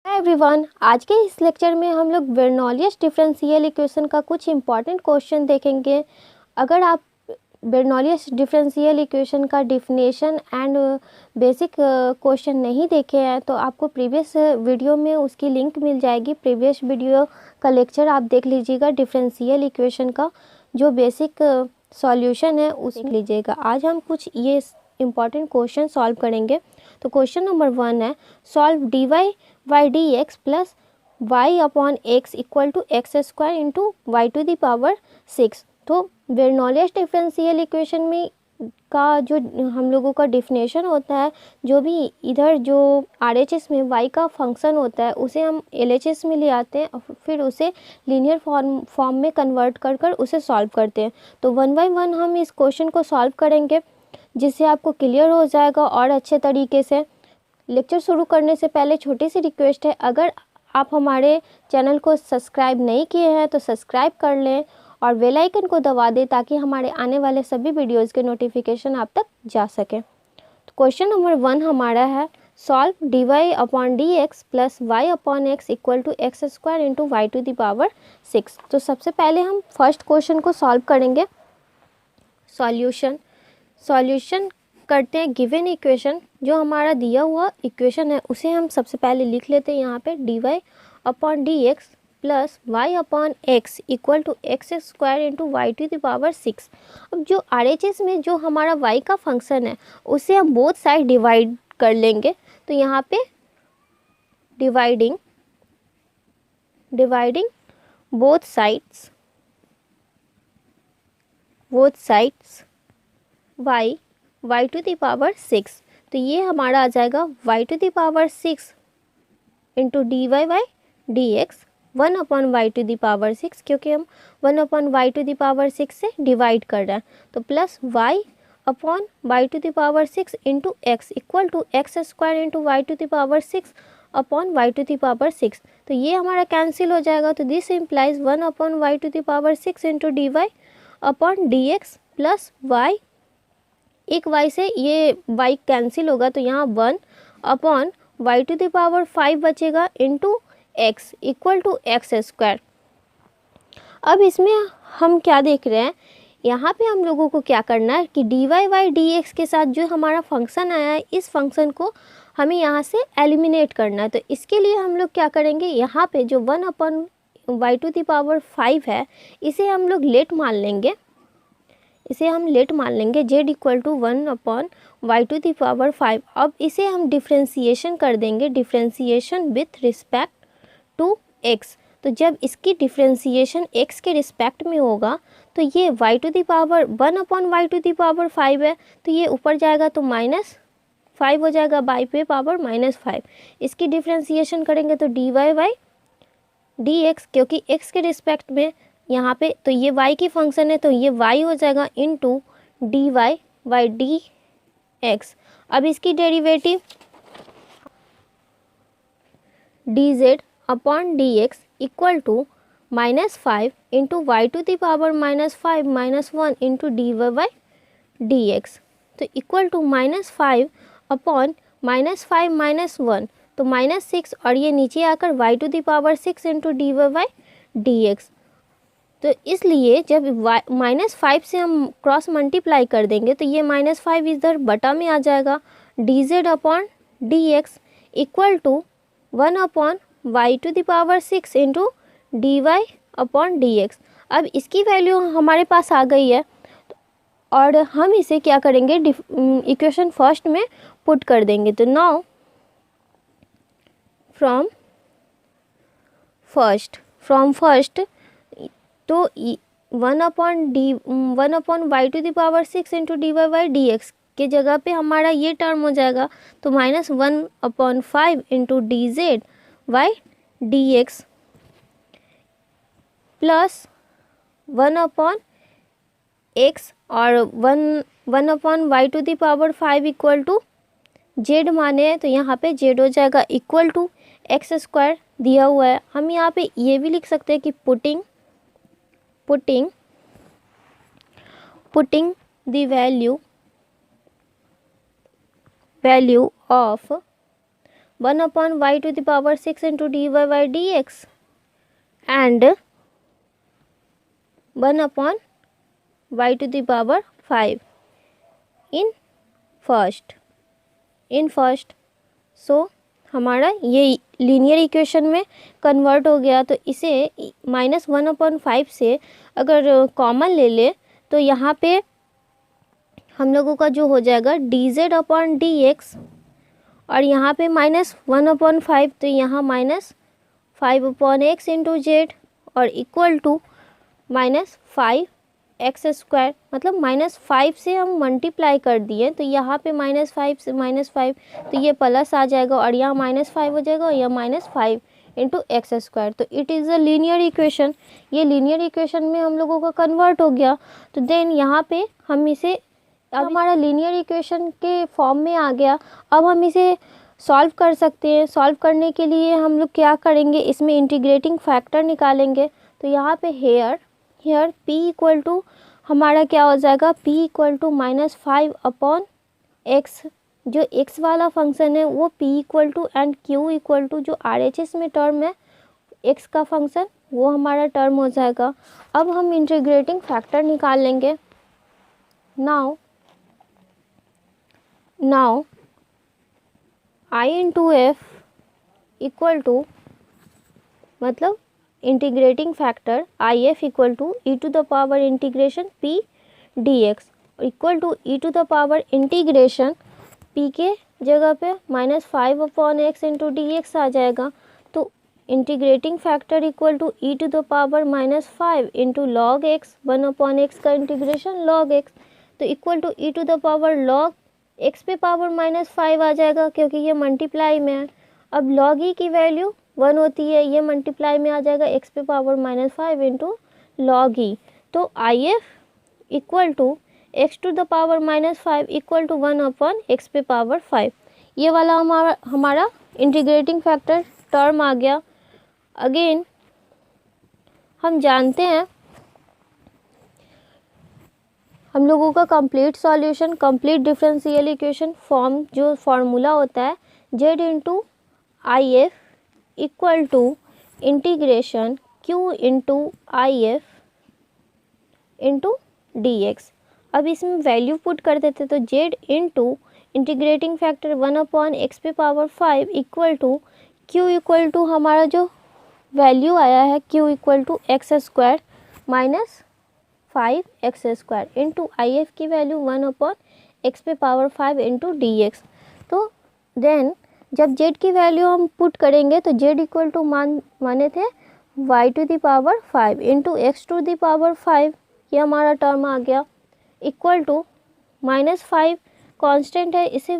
Hi everyone, आज के इस लेक्चर में हम लोग बर्नौलियस डिफरेंशियल इक्वेशन का कुछ इंपॉर्टेंट क्वेश्चन देखेंगे। अगर आप बर्नौलियस डिफरेंशियल इक्वेशन का डिफिनेशन एंड बेसिक क्वेश्चन नहीं देखे हैं तो आपको प्रीवियस वीडियो में उसकी लिंक मिल जाएगी। प्रीवियस वीडियो का लेक्चर आप देख लीजिएगा। डिफरेंशियल इक्वेशन का जो बेसिक सॉल्यूशन है उसे देख लीजिएगा। आज हम कुछ ये इम्पॉर्टेंट क्वेश्चन सॉल्व करेंगे। तो क्वेश्चन नंबर 1 है, solve d y by d x plus y upon x equal to x square into y to the power 6। तो बर्नौलियस डिफरेंशियल इक्वेशन में का जो हम लोगों का डिफिनेशन होता है, जो भी इधर जो RHS में y का फंक्शन होता है उसे हम LHS में ले आते हैं और फिर उसे लीनियर फॉर्म में कन्वर्ट कर उसे सॉल्व करते हैं। तो 1 बाय 1 हम इस क्वेश्चन को सॉल्व करेंगे, जिससे आपको क्लियर हो जाएगा और अच्छे तरीके से। लेक्चर शुरू करने से पहले छोटी सी रिक्वेस्ट है, अगर आप हमारे चैनल को सब्सक्राइब नहीं किए हैं तो सब्सक्राइब कर लें और बेल आइकन को दबा दें ताकि हमारे आने वाले सभी वीडियोज़ के नोटिफिकेशन आप तक जा सके। तो क्वेश्चन नंबर 1 हमारा है, solve d y upon d x plus y upon x equal to x square into y to the power 6। तो सबसे पहले हम फर्स्ट क्वेश्चन को सॉल्व करेंगे। सॉल्यूशन करते हैं। गिवन इक्वेशन, जो हमारा दिया हुआ इक्वेशन है उसे हम सबसे पहले लिख लेते हैं यहाँ पे, d y upon d x plus y upon x equal to x square into y to the power 6। अब जो RHS में जो हमारा y का फंक्शन है उसे हम बोथ साइड डिवाइड कर लेंगे। तो यहाँ पे dividing both sides y to the power 6। तो ये हमारा आ जाएगा y to the power 6 into d y by d x 1 upon y to the power 6, क्योंकि हम 1 upon y to the power 6 से डिवाइड कर रहे हैं। तो plus y upon y to the power 6 into x equal to x square into y to the power 6 upon y to the power 6। तो ये हमारा कैंसिल हो जाएगा। तो this implies 1 upon y to the power 6 into d y upon d x plus y, एक y से ये y cancel होगा तो यहाँ 1 upon y to the power 5 बचेगा into x equal to x square. अब इसमें हम क्या देख रहे हैं, यहाँ पे हम लोगों को क्या करना है कि d y by d x के साथ जो हमारा फंक्शन आया है इस फंक्शन को हमें यहाँ से एलिमिनेट करना है। तो इसके लिए हम लोग क्या करेंगे, यहाँ पे जो 1 upon y to the power 5 है इसे हम लोग लेट मान लेंगे। z equal to 1 upon y to the power 5। अब इसे हम डिफ्रेंसिएशन कर देंगे, differentiation with respect to x। तो जब इसकी डिफ्रेंसिएशन x के रिस्पेक्ट में होगा तो ये y to the power 1 upon y to the power 5 है, तो ये ऊपर जाएगा तो -5 हो जाएगा, बाई पे पावर -5। इसकी डिफ्रेंसिएशन करेंगे तो d y by d x, क्योंकि x के रिस्पेक्ट में यहाँ पे तो ये y की फंक्शन है तो ये y हो जाएगा into d y by d x. अब इसकी derivative d z upon d x equal to -5 into y to the power -5 -1 into d y by d x. तो इक्वल टू -5 अपॉन -5 -1 तो -6, और ये नीचे आकर y to the power 6 into d y by d x. तो इसलिए जब -5 से हम क्रॉस मल्टीप्लाई कर देंगे तो ये -5 इधर बटा में आ जाएगा, d z upon d x equal to 1 upon y to the power 6 into d y upon d x. अब इसकी वैल्यू हमारे पास आ गई है और हम इसे क्या करेंगे, इक्वेशन फर्स्ट में पुट कर देंगे। तो नाउ फ्रॉम फर्स्ट तो 1 upon y to the power 6 into d y by d x के जगह पे हमारा ये टर्म हो जाएगा, तो -1 upon 5 into d z y d x plus 1 upon x और 1 upon y to the power 5 equal to z माने हैं, तो यहाँ पे जेड हो जाएगा इक्वल टू एक्स स्क्वायर दिया हुआ है। हम यहाँ पे ये भी लिख सकते हैं कि putting the value of 1/y⁴ into dy by dx and 1/y⁵ in first। सो हमारा ये लीनियर इक्वेशन में कन्वर्ट हो गया। तो इसे -1/5 से अगर कॉमन ले ले तो यहाँ पे हम लोगों का जो हो जाएगा dz/dx और यहाँ पे -1/5 तो यहाँ -5/x इंटू जेड और इक्वल टू -5x²। मतलब -5 से हम मल्टीप्लाई कर दिए तो यहाँ पे -5 से -5 तो ये प्लस आ जाएगा और यहाँ -5 हो जाएगा और यह -5 इंटू x²। तो it is a linear equation. ये लीनियर इक्वेशन में हम लोगों का कन्वर्ट हो गया। तो देन यहाँ पे हम इसे अब हमारा लीनियर इक्वेशन के फॉर्म में आ गया। अब हम इसे सॉल्व कर सकते हैं। सॉल्व करने के लिए हम लोग क्या करेंगे, इसमें इंटीग्रेटिंग फैक्टर निकालेंगे। तो यहाँ पे हेयर p इक्वल टू हमारा क्या हो जाएगा, p इक्वल टू -5/x। जो x वाला फंक्शन है वो p equal to and q equal to जो RHS में टर्म है x का फंक्शन वो हमारा टर्म हो जाएगा। अब हम इंटीग्रेटिंग फैक्टर निकाल लेंगे। Now I into F equal to मतलब integrating factor IF equal to e⁴ integration p dx equal to e⁴ integration p के जगह पे -5/x इंटू dx आ जाएगा। तो integrating factor equal to e⁻⁻5 into log x 1/x का integration log x तो equal to e⁻ log x पे power -5 आ जाएगा क्योंकि ये मल्टीप्लाई में है। अब log e की वैल्यू 1 होती है, ये मल्टीप्लाई में आ जाएगा x पे पावर -5 इंटू log e। तो IF equal to x⁻⁻5 equal to 1/x पे पावर 5। ये वाला हमारा इंटीग्रेटिंग फैक्टर टर्म आ गया। अगेन हम जानते हैं हम लोगों का complete solution complete differential equation form जो फार्मूला होता है z into IF equal to integration q into IF into dx। अब इसमें वैल्यू पुट कर देते तो z into integrating factor 1/x पे power 5 equal to q equal to हमारा जो वैल्यू आया है q equal to x² minus 5x² into IF की वैल्यू 1/x पे पावर 5 इंटू dx। तो देन जब z की वैल्यू हम पुट करेंगे तो z इक्वल टू माने थे y⁵ इंटू x⁵ ये हमारा टर्म आ गया इक्वल टू -5 कांस्टेंट है, इसे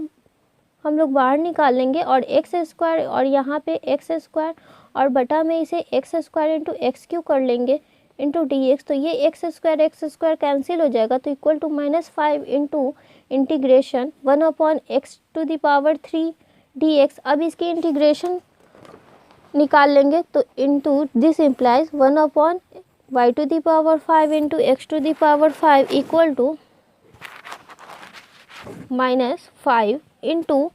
हम लोग बाहर निकाल लेंगे और x² और यहाँ पे x² और बटा में इसे x² इंटू x³ कर लेंगे इंटू dx। तो ये x² कैंसिल हो जाएगा तो equal to -5 into integration 1/x⁵ dx। अब इसकी इंटीग्रेशन निकाल लेंगे तो into this implies 1/y⁵ into x⁵ equal to -5 into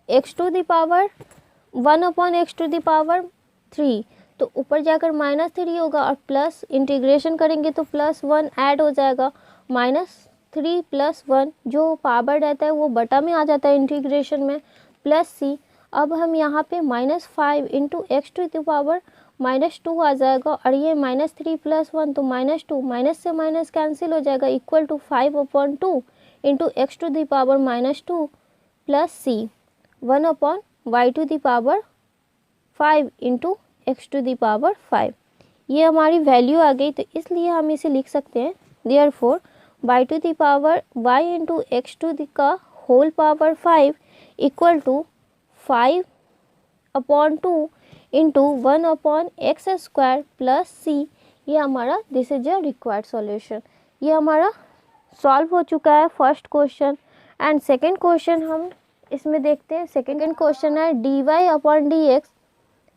x⁻1/x⁵। तो ऊपर जाकर -3 होगा और प्लस इंटीग्रेशन करेंगे तो +1 ऐड हो जाएगा। -3 + 1 जो पावर रहता है वो बटा में आ जाता है इंटीग्रेशन में प्लस c। अब हम यहाँ पे -5 इंटू x⁻2 आ जाएगा और ये -3 + 1 तो -2 माइनस से माइनस कैंसिल हो जाएगा equal to 5/2 into x⁻2 plus c 1/y⁵ into x⁵। ये हमारी वैल्यू आ गई तो इसलिए हम इसे लिख सकते हैं देयरफॉर y इंटू x⁵ का whole power 5 equal to 5/2 into 1/x² plus c। ये हमारा this is a required solution. ये हमारा सॉल्व हो चुका है first question. And second question हम इसमें देखते हैं। सेकेंड क्वेश्चन है dy/dx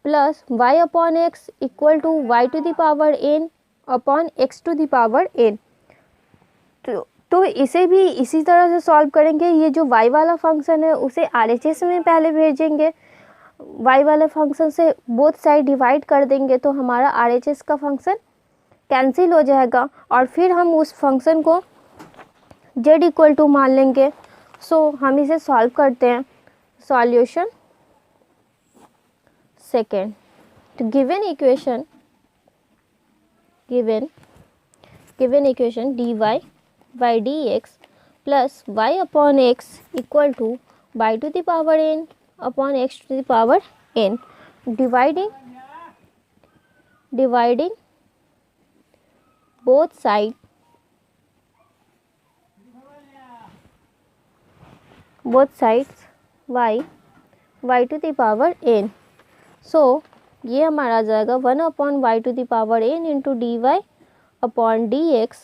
plus y/x equal to y⁴n/x⁴n। तो इसे भी इसी तरह से सॉल्व करेंगे। ये जो y वाला फंक्शन है उसे RHS में पहले भेजेंगे y वाले फंक्शन से बोथ साइड डिवाइड कर देंगे तो हमारा RHS का फंक्शन कैंसिल हो जाएगा और फिर हम उस फंक्शन को z इक्वल टू मान लेंगे। सो हम इसे सॉल्व करते हैं। सॉल्यूशन सेकेंड, तो given equation dy by dx plus y upon x equal to y to the power n upon x to the power n, dividing both sides y to the power n। So ये हमारा आ जाएगा 1 upon y to the power n into d y upon d x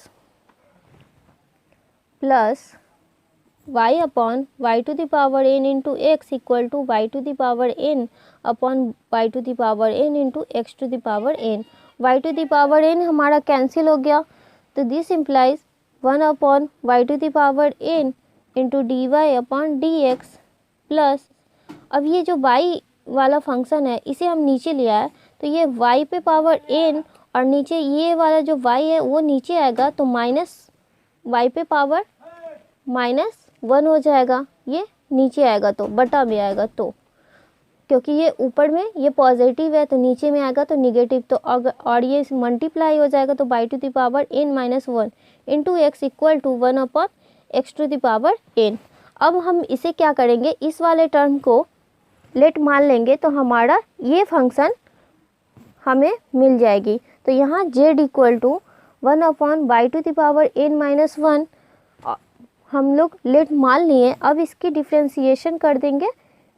plus y upon y to the power n into x equal to y to the power n upon y to the power n into x to the power n। y to the power n हमारा cancel हो गया, तो this implies 1 upon y to the power n into d y upon d x plus, अब ये जो y वाला function है इसे हम नीचे लिया है तो ये y पे पावर n और नीचे ये वाला जो y है वो नीचे आएगा तो माइनस y पे पावर -1 हो जाएगा, ये नीचे आएगा तो बटा में आएगा, तो क्योंकि ये ऊपर में ये पॉजिटिव है तो नीचे में आएगा तो निगेटिव, तो अगर और ये मल्टीप्लाई हो जाएगा तो y to the power n-1 into x equal to 1 upon x to the power n। अब हम इसे क्या करेंगे, इस वाले टर्म को लेट मान लेंगे तो हमारा ये फंक्शन हमें मिल जाएगी। तो यहाँ z equal to 1 upon y to the power n-1 हम लोग लेट मान लिए। अब इसकी डिफ्रेंसिएशन कर देंगे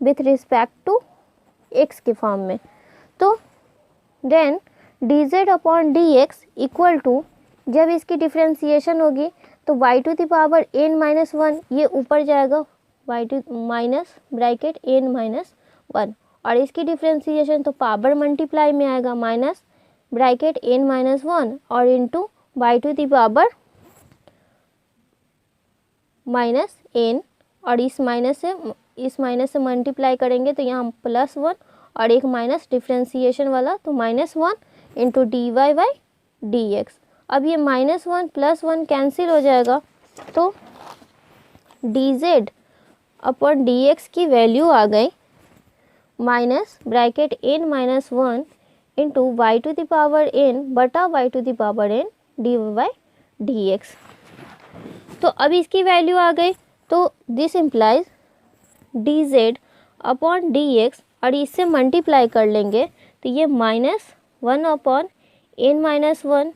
विथ रिस्पेक्ट टू x के फॉर्म में, तो then dz upon dx equal to, जब इसकी डिफ्रेंसिएशन होगी तो y to the power n-1 ये ऊपर जाएगा y to minus bracket n-1 और इसकी डिफ्रेंसिएशन तो पावर मल्टीप्लाई में आएगा माइनस ब्रैकेट n-1 और into y to the power -n और इस माइनस से मल्टीप्लाई करेंगे तो यहाँ +1 और एक माइनस डिफ्रेंसिएशन वाला तो -1 into d y by d x. अब ये -1 +1 कैंसिल हो जाएगा तो dz अपॉन dx की वैल्यू आ गई minus bracket n-1 into y to the power n बटा y to the power n d by d x. तो अब इसकी वैल्यू आ गई तो this implies dz upon dx और इससे मल्टीप्लाई कर लेंगे तो ये -1 upon n-1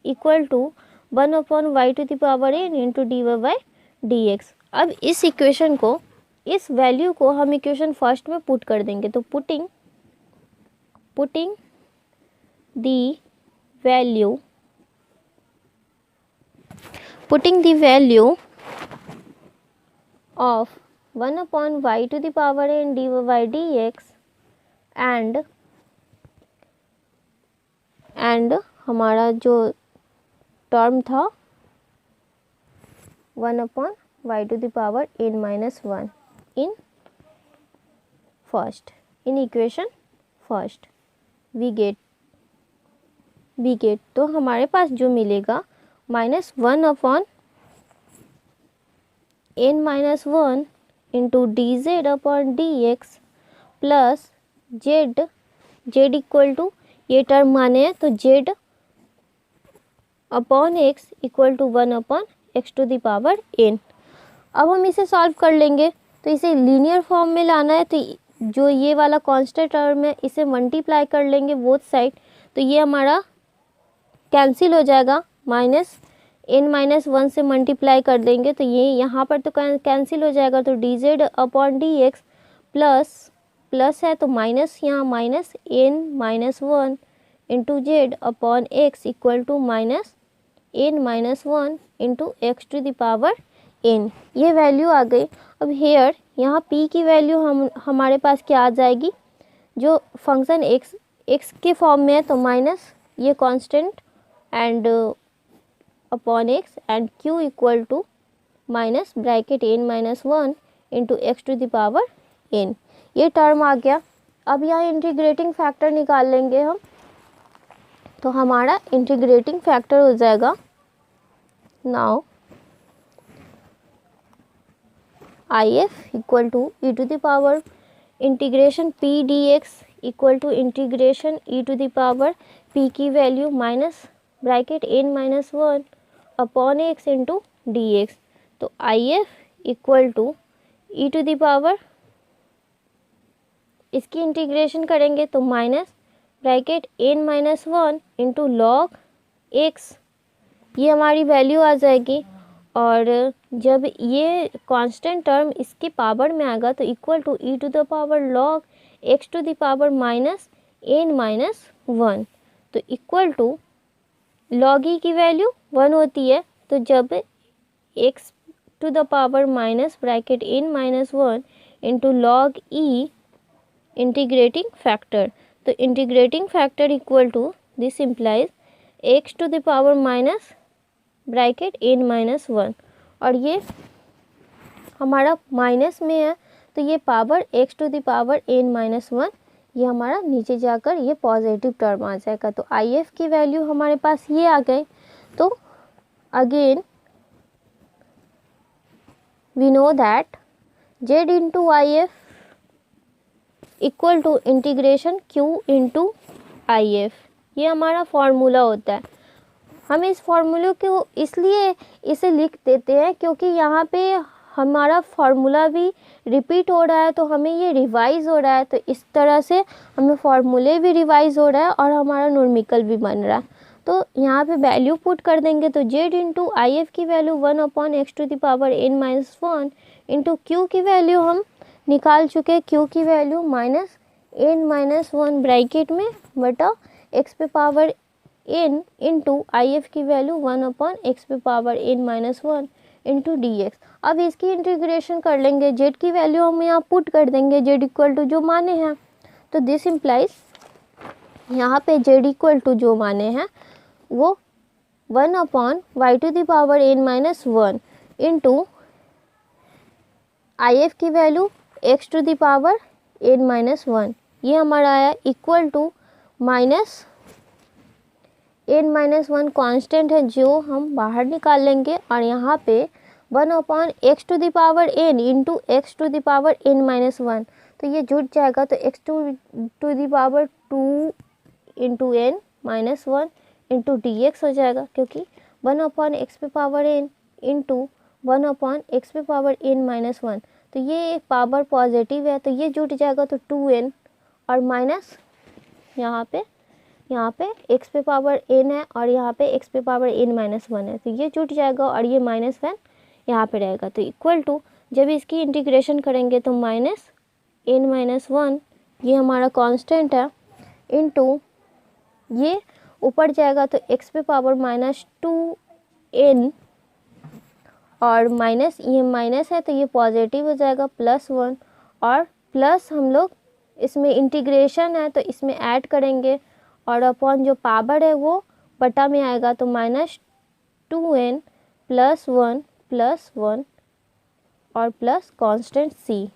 equal to 1 upon y to the power n into d y by d x. अब इस इक्वेशन को, इस वैल्यू को हम इक्वेशन फर्स्ट में पुट कर देंगे, तो putting the value of 1 upon y to the power n d y by d x and हमारा जो टर्म था 1 upon y to the power n-1 in equation first we get तो हमारे पास जो मिलेगा -1 upon n-1 into dz upon dx plus z equal to, ये term माने हैं तो z upon x equal to 1 upon x to the power n। अब हम इसे सॉल्व कर लेंगे तो इसे लीनियर फॉर्म में लाना है, तो जो ये वाला कांस्टेंट टर्म है इसे मल्टीप्लाई कर लेंगे बोथ साइड तो ये हमारा कैंसिल हो जाएगा, n-1 से मल्टीप्लाई कर देंगे तो ये यहाँ पर तो कैंसिल हो जाएगा, तो dz अपॉन dx प्लस है तो माइनस, यहाँ minus n-1 into z upon x equal to -n-1 into x to the power n। ये वैल्यू आ गई। अब हेयर यहाँ p की वैल्यू हमारे पास क्या आ जाएगी, जो फंक्शन x के फॉर्म में है तो माइनस ये constant and upon x and q equal to minus bracket n-1 into x to the power n, ये टर्म आ गया। अब यहाँ इंटीग्रेटिंग फैक्टर निकाल लेंगे हम, तो हमारा इंटीग्रेटिंग फैक्टर हो जाएगा now IF equal to e to the power integration p d x equal to integration e to the power p की value minus bracket n minus one upon x into d x. तो IF equal to e to the power, इसकी integration करेंगे तो minus bracket n minus one into log x, ये हमारी value आ जाएगी। और जब ये कांस्टेंट टर्म इसकी पावर में आएगा तो equal to e to the power log x to the power minus n minus one, तो इक्वल टू लॉग ई की वैल्यू 1 होती है, तो जब x to the power minus bracket n minus one into log e integrating factor, तो integrating factor equal to this implies x to the power minus bracket n minus one, और ये हमारा minus में है तो ये power x to the power n minus one, ये हमारा नीचे जाकर ये पॉजिटिव टर्म आ जाएगा। तो IF की वैल्यू हमारे पास ये आ गए। तो again we know that z into IF equal to integration q into IF, ये हमारा फॉर्मूला होता है। हम इस फॉर्मूले को इसलिए इसे लिख देते हैं क्योंकि यहाँ पे हमारा फॉर्मूला भी रिपीट हो रहा है, तो हमें ये रिवाइज हो रहा है, तो इस तरह से हमें फॉर्मूले भी रिवाइज हो रहा है और हमारा न्यूमेरिकल भी बन रहा है। तो यहाँ पे वैल्यू पुट कर देंगे तो z इंटू IF की value 1 upon x to the power n minus one into q की वैल्यू हम निकाल चुके हैं, क्यू की value minus n minus one bracket में बटा x पे पावर n इंटू IF की वैल्यू 1 अपॉन एक्स पे power n minus one into d x. अब इसकी इंटीग्रेशन कर लेंगे, z की वैल्यू हम यहाँ पुट कर देंगे z इक्वल टू जो माने हैं, तो दिस इम्प्लाइज यहाँ पे z इक्वल टू जो माने हैं वो 1 upon y to the power n minus one into IF की value x to the power n minus one, ये हमारा आया equal to minus n minus one constant है जो हम बाहर निकाल लेंगे, और यहाँ पे 1 upon x to the power n into x to the power n minus one, तो ये जुट जाएगा, तो x to the power 2 into n minus one into d x हो जाएगा, क्योंकि 1 अपॉन एक्स पे power n into 1 upon x पे पावर n माइनस वन, तो ये एक पावर पॉजिटिव है तो ये जुट जाएगा, तो 2n और माइनस यहाँ पे x पे पावर n है और यहाँ पे x पे पावर n माइनस वन है, तो ये जुट जाएगा और ये माइनस वन यहाँ पे रहेगा, तो इक्वल टू जब इसकी इंटीग्रेशन करेंगे तो माइनस n माइनस वन, ये हमारा कांस्टेंट है, इनटू ये ऊपर जाएगा तो x पे पावर माइनस 2n और माइनस, ये माइनस है तो ये पॉजिटिव हो जाएगा प्लस वन, और प्लस हम लोग इसमें इंटीग्रेशन है तो इसमें ऐड करेंगे और अपॉन जो पावर है वो बटा में आएगा, तो माइनस 2n प्लस वन और plus constant c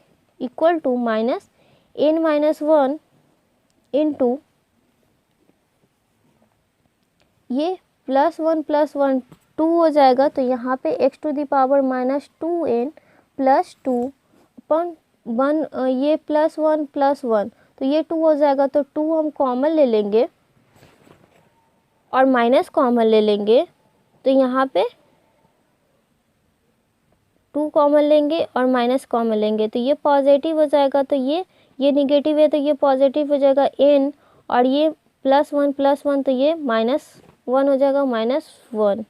equal to minus n minus one into ये प्लस वन 2 हो जाएगा, तो यहाँ पे x to the power minus 2n plus 2 upon one, ये प्लस वन तो ये 2 हो जाएगा, तो 2 हम कॉमन ले लेंगे और माइनस कॉमन ले लेंगे, तो यहाँ पे 2 कॉमन लेंगे और माइनस कॉमन लेंगे, तो ये पॉजिटिव हो जाएगा, तो ये निगेटिव है तो ये पॉजिटिव हो जाएगा n, और ये प्लस वन तो ये माइनस वन हो जाएगा, माइनस वन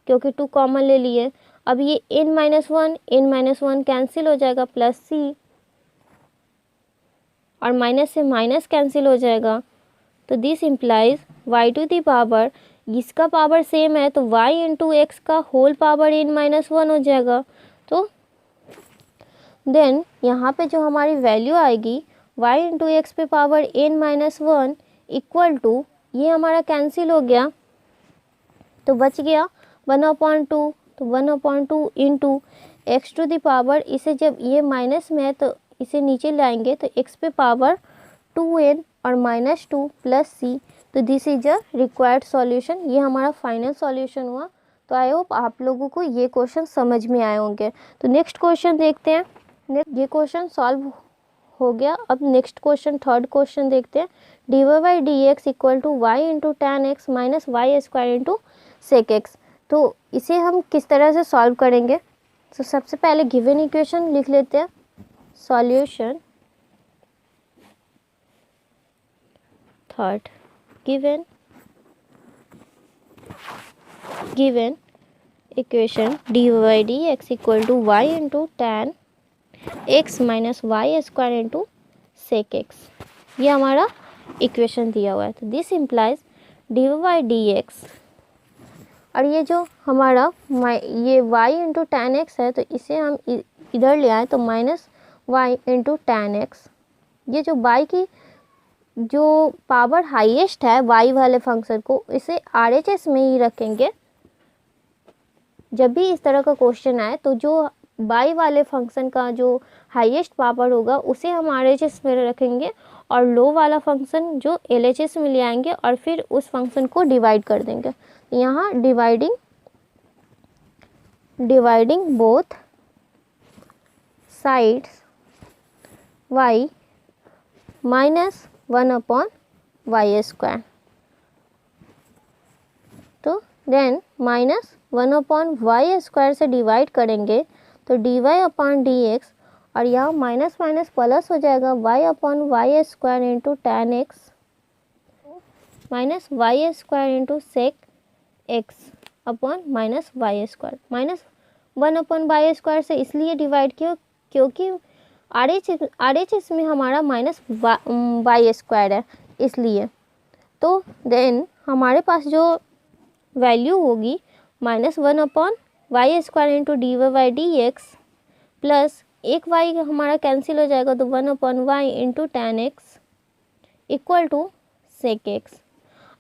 क्योंकि 2 कॉमन ले लिए। अब ये n माइनस वन कैंसिल हो जाएगा, प्लस c और माइनस से माइनस कैंसिल हो जाएगा, तो this implies y to the power, इसका पावर सेम है तो y इंटू एक्स का whole power n minus one हो जाएगा। तो देन यहाँ पे जो हमारी वैल्यू आएगी y इंटू एक्स पे power n minus one equal to, ये हमारा कैंसिल हो गया तो बच गया 1/2, तो 1/2 into x to the power, इसे जब ये माइनस में है तो इसे नीचे लाएंगे तो x पे पावर 2n और -2 प्लस सी। तो this is a required solution. ये हमारा फाइनल सॉल्यूशन हुआ। तो आई होप आप लोगों को ये क्वेश्चन समझ में आए होंगे। तो नेक्स्ट क्वेश्चन देखते हैं। ये क्वेश्चन सॉल्व हो गया। अब नेक्स्ट क्वेश्चन, थर्ड क्वेश्चन देखते हैं। dy by d x equal to y into tan x minus y square into sec x. तो इसे हम किस तरह से सॉल्व करेंगे? तो सबसे पहले गिवन इक्वेशन लिख लेते हैं। Solution third, given equation dy by d x equal to y into tan x minus y square into sec x. ये हमारा इक्वेशन दिया हुआ है। तो this implies d by d x, और ये जो हमारा ये y इंटू टेन एक्स है, तो इसे हम इधर ले आए तो minus y into tan x. ये जो y की जो पावर हाईएस्ट है y वाले फंक्शन को, इसे RHS में ही रखेंगे। जब भी इस तरह का क्वेश्चन आए तो जो y वाले फंक्शन का जो हाईएस्ट पावर होगा उसे हम RHS में रखेंगे, और लो वाला फंक्शन जो LHS में ले आएंगे और फिर उस फंक्शन को डिवाइड कर देंगे। यहाँ dividing both sides y minus 1/y square. तो देन माइनस 1/y स्क्वायर से डिवाइड करेंगे तो dy/dx, और यहाँ माइनस माइनस प्लस हो जाएगा y/y square into tan x minus y square into sec x upon minus y square. Minus 1/y square से इसलिए डिवाइड किया क्योंकि RHS में हमारा माइनस वाई स्क्वायर है, इसलिए। तो देन हमारे पास जो वैल्यू होगी -1/y square into d by d x plus एक y हमारा कैंसिल हो जाएगा, तो 1/y into tan x equal to sec x.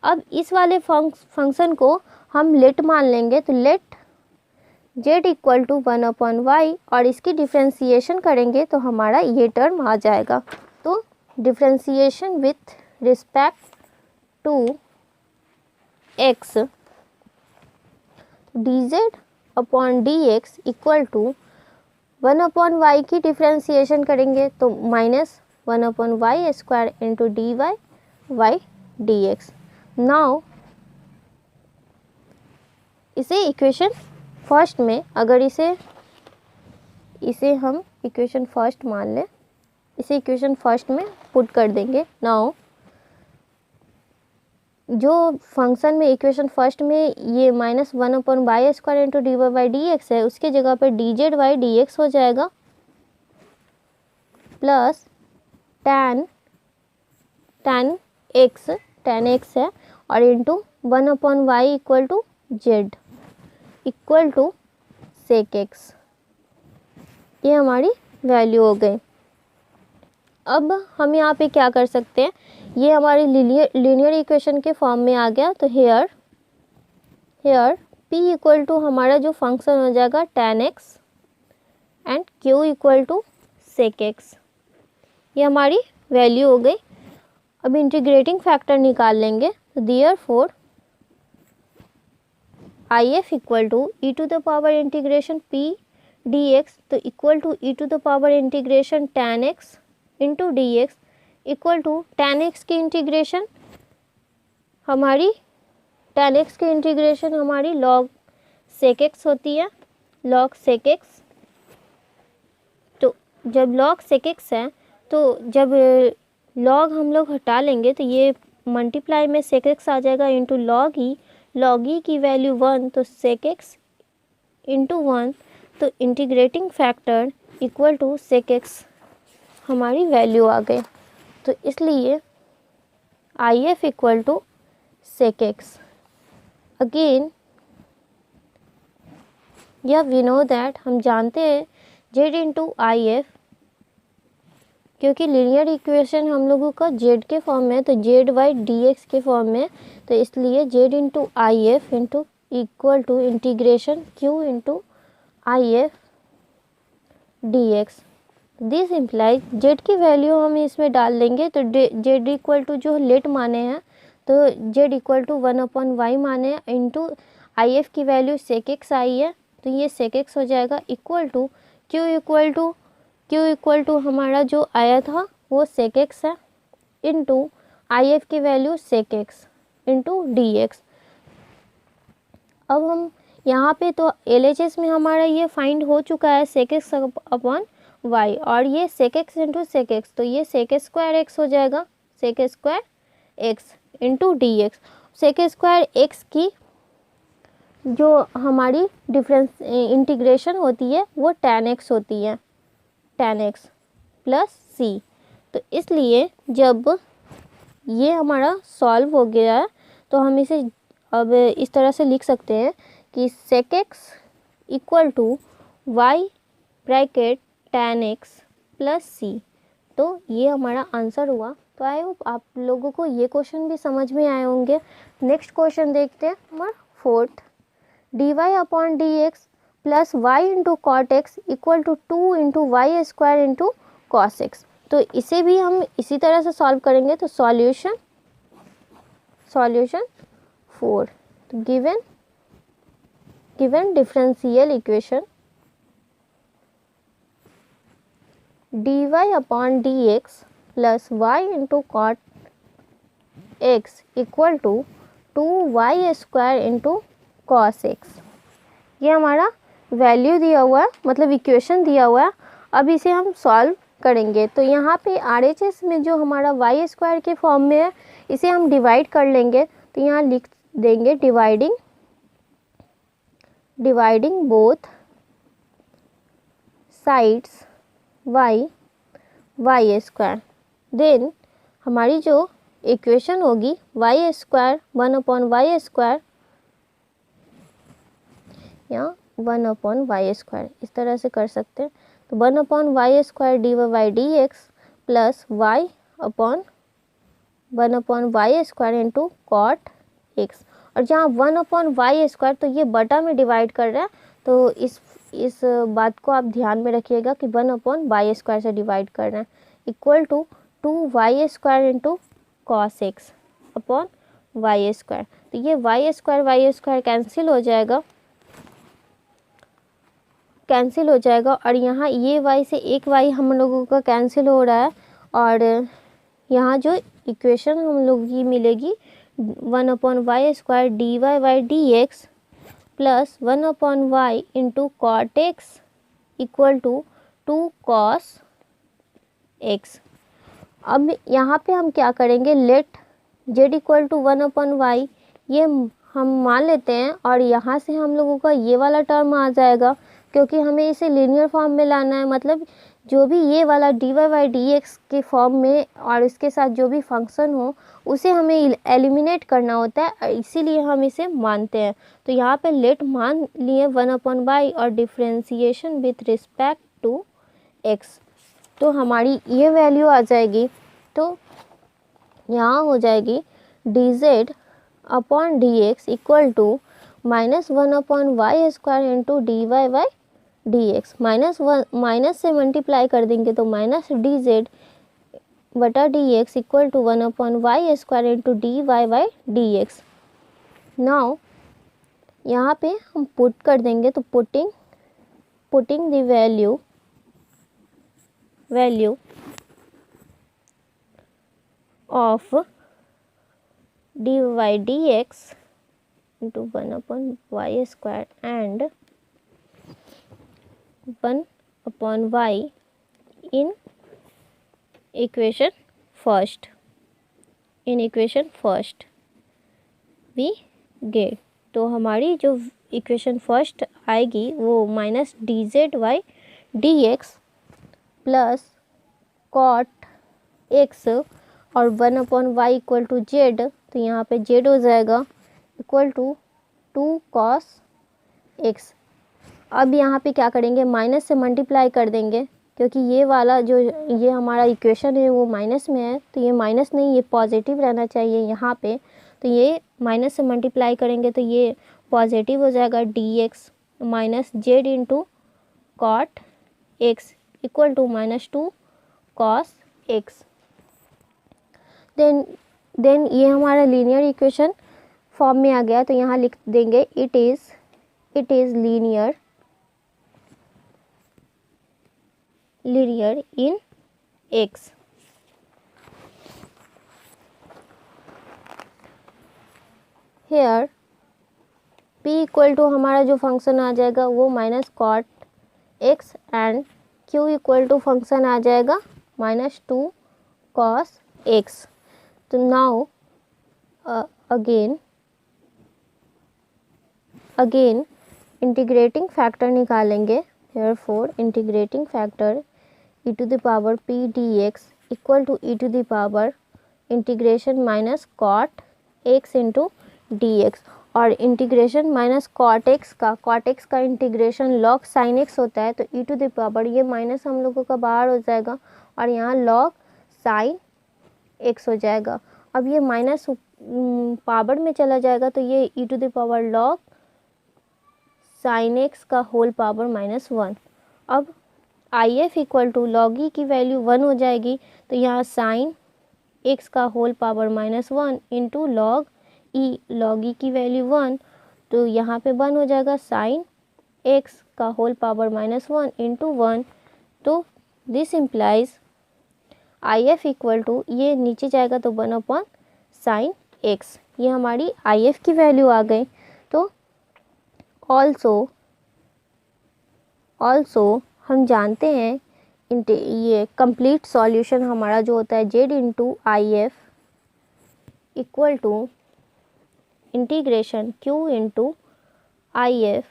अब इस वाले फंक्शन को हम लेट मान लेंगे, तो late z equal to 1/y, और इसकी डिफ्रेंसिएशन करेंगे तो हमारा ये टर्म आ जाएगा। तो differentiation with respect to x, dz upon dx equal to 1/y की डिफ्रेंसिएशन करेंगे तो -1/y square into dy by d x. Now इसे इक्वेशन फर्स्ट में, अगर इसे हम इक्वेशन फर्स्ट मान लें, इसे इक्वेशन फर्स्ट में पुट कर देंगे। नाउ जो फंक्शन में इक्वेशन फर्स्ट में ये -1/y square into d by d x है, उसके जगह पर dz बाई डी एक्स हो जाएगा प्लस tan x है, और into 1/y equal to z equal to sec x. ये हमारी वैल्यू हो गई। अब हम यहाँ पे क्या कर सकते हैं, ये हमारी लीनियर इक्वेशन के फॉर्म में आ गया। तो हेयर p इक्वल टू हमारा जो फंक्शन हो जाएगा tan x and q equal to sec x. ये हमारी वैल्यू हो गई। अब इंटीग्रेटिंग फैक्टर निकाल लेंगे। तो therefore IF equal to e to the power integration p dx, तो equal to e to the power integration tan x into d x equal to tan x की इंटीग्रेशन हमारी log sec x होती है, log sec x। तो जब log sec x है, तो जब log हम लोग हटा लेंगे तो ये मल्टीप्लाई में sec x आ जाएगा इंटू log e की वैल्यू 1, तो sec x इंटू 1, तो integrating factor equal to sec x हमारी वैल्यू आ गई। तो इसलिए IF equal to sec x। Again या वी नो दैट, हम जानते हैं z इंटू IF, क्योंकि लीनियर इक्वेशन हम लोगों का z के फॉर्म में, तो z बाई डी एक्स के फॉर्म में, तो इसलिए z into IF into equal to integration q into IF dx। This implies z की वैल्यू हम इसमें डाल देंगे तो जेड इक्वल टू जो लेट माने हैं तो जेड इक्वल टू 1/y माने हैं इंटू आई एफ की वैल्यू सेक एक्स आई है तो ये सेक एक्स हो जाएगा equal to q equal to हमारा जो आया था वो सेक एक्स है इंटू आई एफ की value sec x into d x. अब हम यहाँ पे तो एल एच एस में हमारा ये फाइंड हो चुका है सेक एक्स अपॉन वाई और ये sec x into sec x तो ये सेक स्क्वायर एक्स हो जाएगा sec square x into d x. Sec square x की जो हमारी डिफरेंस इंटीग्रेशन होती है वो tan x होती है tan x प्लस सी। तो इसलिए जब ये हमारा सॉल्व हो गया है तो हम इसे अब इस तरह से लिख सकते हैं कि sec x equal to y bracket tan x plus c. तो ये हमारा आंसर हुआ। तो आई होप आप लोगों को ये क्वेश्चन भी समझ में आए होंगे। नेक्स्ट क्वेश्चन देखते हैं number 4 dy upon d x plus y into cot x equal to 2 into y square into cos x. तो इसे भी हम इसी तरह से सॉल्व करेंगे। तो सॉल्यूशन 4 तो given differential equation dy upon d x plus y into cot x equal to 2y square into cos x. ये हमारा वैल्यू दिया हुआ है मतलब इक्वेशन दिया हुआ है। अब इसे हम सॉल्व करेंगे तो यहाँ पे RHS में जो हमारा y स्क्वायर के फॉर्म में है इसे हम डिवाइड कर लेंगे। तो यहाँ लिख देंगे dividing both sides y square. Then हमारी जो इक्वेशन होगी y स्क्वायर 1/y स्क्वायर या 1/y स्क्वायर इस तरह से कर सकते हैं। तो 1/y square dy by d x plus y upon 1/y square into cot x. और जहाँ 1/y स्क्वायर तो ये बटा में डिवाइड कर रहा है तो इस बात को आप ध्यान में रखिएगा कि 1/y स्क्वायर से डिवाइड कर रहे हैं equal to 2y square into cos x upon y square. तो ये y स्क्वायर कैंसिल हो जाएगा और यहाँ ये y से एक y हम लोगों का कैंसिल हो रहा है और यहाँ जो इक्वेशन हम लोग की मिलेगी 1/y square dy by d x plus 1/y into cot x equal to 2 cos x. अब यहाँ पे हम क्या करेंगे late z equal to 1/y ये हम मान लेते हैं और यहाँ से हम लोगों का ये वाला टर्म आ जाएगा क्योंकि हमें इसे लीनियर फॉर्म में लाना है। मतलब जो भी ये वाला dy बाई डी एक्स के फॉर्म में और इसके साथ जो भी फंक्शन हो उसे हमें एलिमिनेट करना होता है इसीलिए हम इसे मानते हैं। तो यहाँ पे लेट मान लिए 1/y और differentiation with respect to x। तो हमारी ये वैल्यू आ जाएगी। तो यहाँ हो जाएगी dz upon d x equal to -1/y square into dy by d x minus से मल्टीप्लाई कर देंगे तो माइनस dz बटा d x equal to 1/y square into dy by d x. Now यहाँ पे हम पुट कर देंगे तो putting the value of dy by dx into 1/y square and 1/y in equation first we get। तो हमारी जो इक्वेशन फर्स्ट आएगी वो minus dz by d x plus cot x और 1/y इक्वल टू जेड। तो यहाँ पे Z हो जाएगा इक्वल टू 2 कॉस एक्स। अब यहाँ पे क्या करेंगे माइनस से मल्टीप्लाई कर देंगे क्योंकि ये वाला जो ये हमारा इक्वेशन है वो माइनस में है तो ये माइनस नहीं ये पॉजिटिव रहना चाहिए यहाँ पे। तो ये माइनस से मल्टीप्लाई करेंगे तो ये पॉजिटिव हो जाएगा d x minus z into cot x equal to -2 cos x। Then ये हमारा लीनियर इक्वेशन फॉर्म में आ गया, तो यहाँ लिख देंगे it is linear in x। Here p equal to हमारा जो फंक्शन आ जाएगा वो -cot x and q equal to function आ जाएगा -2 cos x। तो नाउ अगेन इंटीग्रेटिंग फैक्टर निकालेंगे। Therefore integrating factor e to the power p dx equal to e to the power integration -cot x into dx। और integration cot x का integration log sin x होता है, तो e to the power ये minus हम लोगों का बाहर हो जाएगा और यहाँ log sin x हो जाएगा। अब ये माइनस पावर में चला जाएगा, तो ये e to the power log sin x का होल पावर -1। अब if equal to log e की वैल्यू 1 हो जाएगी, तो यहाँ sin x का whole power -1 into log e की वैल्यू 1, तो यहाँ पे 1 हो जाएगा sin x का होल पावर -1 इंटू 1। तो this implies if equal to ये नीचे जाएगा तो 1/sin x, ये हमारी if की वैल्यू आ गई। तो ऑल्सो हम जानते हैं ये कंप्लीट सॉल्यूशन हमारा जो होता है z into if equal to integration q into if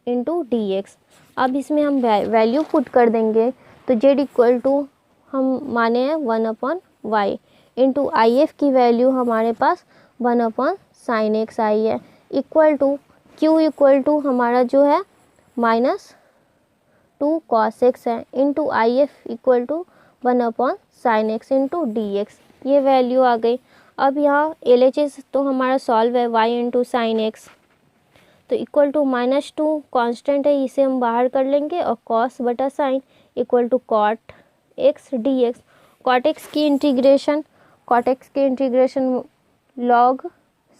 into dx। अब इसमें हम वैल्यू पुट कर देंगे, तो z इक्वल टू हम माने हैं 1/y इंटू if की वैल्यू हमारे पास 1/sin x आई है, equal to q equal to हमारा जो है -2 cos x है into if equal to 1/sin x into dx। ये वैल्यू आ गई। अब यहाँ LHS तो हमारा सॉल्व है y इंटू साइन एक्स, तो इक्वल टू -2 कांस्टेंट है, इसे हम बाहर कर लेंगे और cos बटा sine equal to cot x dx। cot x की इंटीग्रेशन log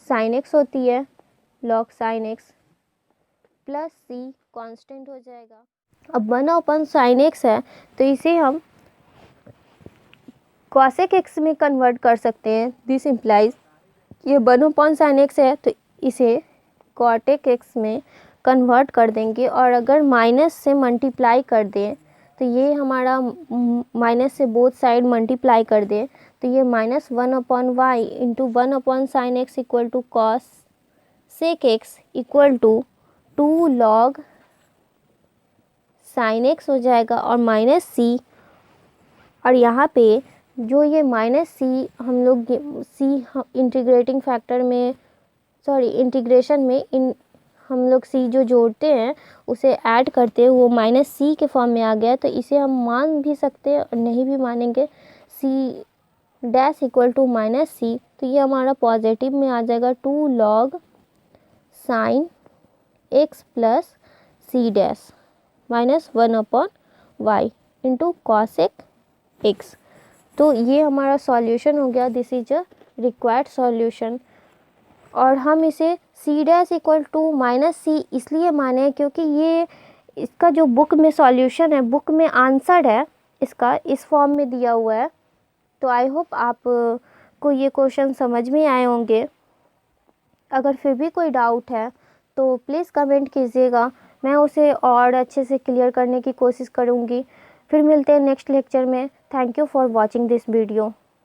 sin x होती है, log sin x plus c constant हो जाएगा। अब 1/sin x है, तो इसे हम cosec x में कन्वर्ट कर सकते हैं। दिस इम्प्लाइज ये 1/sin x है, तो इसे cotec x में कन्वर्ट कर देंगे, और अगर माइनस से मल्टीप्लाई कर दें तो ये हमारा माइनस से बोथ साइड मल्टीप्लाई कर दें, तो ये -1/y into 1/sin x equal to cosec x equal to 2 log sin x हो जाएगा और -c। और यहाँ पे जो ये -c हम लोग इंटीग्रेटिंग फैक्टर में इंटीग्रेशन में हम लोग c जो जोड़ते हैं उसे ऐड करते हैं, वो -c के फॉर्म में आ गया, तो इसे हम मान भी सकते हैं और नहीं भी मानेंगे, c dash equal to -c, तो ये हमारा पॉजिटिव में आ जाएगा 2 log sin x plus c dash -1/y into cosec x। तो ये हमारा सॉल्यूशन हो गया। This is a required solution. और हम इसे c dash equal to -c इसलिए माने क्योंकि ये इसका जो बुक में सॉल्यूशन है, बुक में आंसर है इसका इस फॉर्म में दिया हुआ है। तो आई होप आप को ये क्वेश्चन समझ में आए होंगे। अगर फिर भी कोई डाउट है तो प्लीज़ कमेंट कीजिएगा, मैं उसे और अच्छे से क्लियर करने की कोशिश करूँगी। फिर मिलते हैं नेक्स्ट लेक्चर में। Thank you for watching this video.